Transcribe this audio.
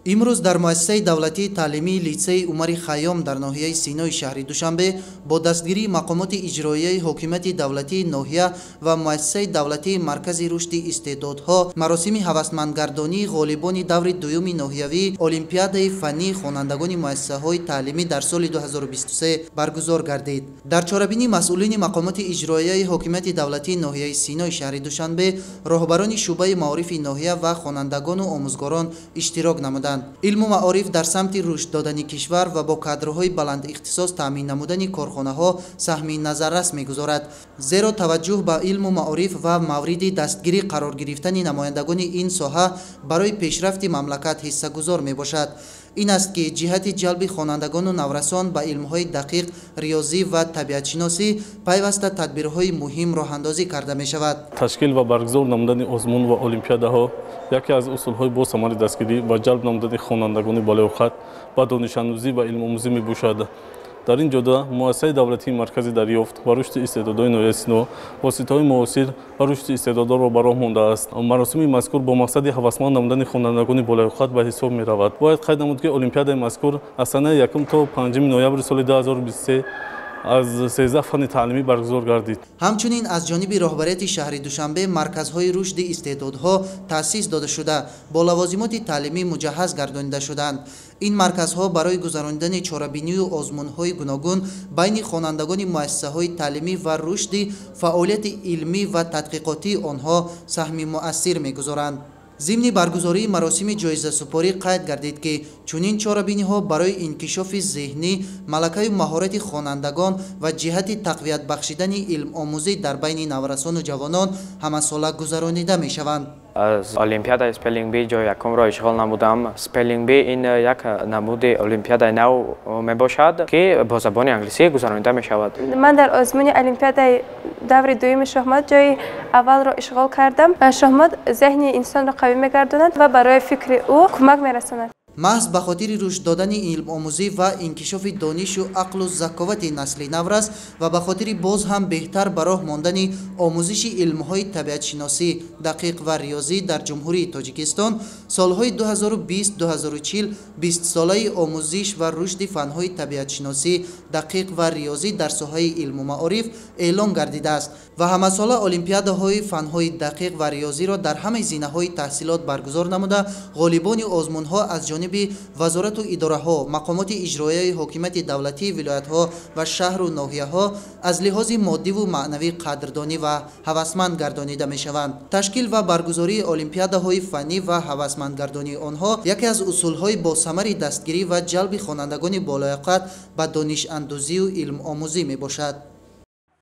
امروز در مؤسسه دولتی تعلیمی لیسه عمر خیام در ناحیه سینای شهر دوشنبه با دستگیری مقامات اجرایی حکومت دولتی ناحیه و مؤسسه دولتی مرکز رشد استعدادها مراسم هوسمندگردانی غالبان دور دوم ناحیوی المپیاد فنی خوانندگان مؤسسه های تعلیمی در سال 2023 برگزار گردید. در چاره‌بینی مسئولین مقامات اجرایی حکومت دولتی ناحیه سینای شهر دوشنبه، راهبران شعبه معارف ناحیه و خوانندگان و آموزگاران اشتراک نمودند. علم و معارف در سمت رشد دادن کشور و با کادرهای بلند اختصاص تامین نمودن کارخانه‌ها سهم نظررس می‌گذارد، زیرا توجه به علم و معارف و مورد دستگیری قرار گرفتن نمایندگان این ساحه برای پیشرفت مملکت حصه‌گذار میباشد. این است که جهت جلب خوانندگان و نورسان به علم‌های دقیق، ریاضی و طبیعت‌شناسی پیوسته تدبیرهای مهم راه‌اندازی کرده می‌شود. تشکیل و برگزار نمودن آزمون و المپیادها یکی از اصول‌های با ثمر دستگیری و جلب نمودن خوانندگان بالای‌خط به دانش‌آموزی و علم آموزی می‌باشد. در این جهت مؤسسه دولتی مرکز دریافت و رشد استعدادهای ناحیه سینا واسطه‌های معاصر و رشد استعدادها را به راه مانده است. مراسم مذکور با مقصد هوسمند نمودن خوانندگان بالای‌خط به حساب می‌رود. باید قید نمود که المپیاد مذکور از سنه 1 تا 5 نوامبر سال 2023 از 13 فن تعلیمی برگزار گردید. همچنین از جانب راهبریت شهر دوشنبه مرکزهای رشد استعدادها تأسیس داده شده با لوازمات تعلیمی مجهز گردانیده شدند. این مرکزها برای گذراندن چاره‌بینی و آزمون‌های گوناگون بین خوانندگان مؤسسه‌های تعلیمی و رشد فعالیت علمی و تحقیقاتی آنها سهم مؤثر می‌گذارند. ضمن برگزاری مراسم جایزه سپاری قید گردید که چنین چاره‌بینی‌ها برای انکشاف ذهنی، ملکه و مهارت خوانندگان و جهت تقویت بخشیدن علم آموزی در بین نورسان و جوانان همه‌ساله گذرانیده می‌شوند. از المپیاد اسپلینگ بی جای یکم را اشغال نمودم. اسپلینگ بی این یک نمود المپیاد نو می باشد که با زبان انگلیسی گذرانیده می شود. من در آزمون المپیاد دور دوم شахмат جای اول را اشغال کردم. شахмат ذهن انسان را قوی می گرداند و برای فکر او کمک می رساند. محض به خاطر رشد دادن علم آموزی و انکشاف دانش و عقل و ذکاوت نسل نو است و به خاطر باز هم بهتر به راه ماندن آموزش علم‌های طبیعت شناسی دقیق و ریاضی در جمهوری تاجیکستان سالهای 2020-2040 20 ساله آموزش و رشد فن‌های طبیعت شناسی دقیق و ریاضی در ساحه علم و معارف اعلام گردیده است و همه ساله المپیادهای فن‌های دقیق و ریاضی را در همه زینه‌های تحصیلات برگزار نموده غالبان آزمون‌ها از جانب وزارت و اداره ها، مقامات اجرایی حکومت دولتی ولایت ها و شهر و ناحیه ها از لحاظ مادی و معنوی قدردانی و هوسمند گردانیده می شوند. تشکیل و برگزاری المپیادهای فنی و هوسمند گردانی آنها یکی از اصول های با ثمر دستگیری و جلب خوانندگان بالای‌قد به دانش اندوزی و علم آموزی می باشد.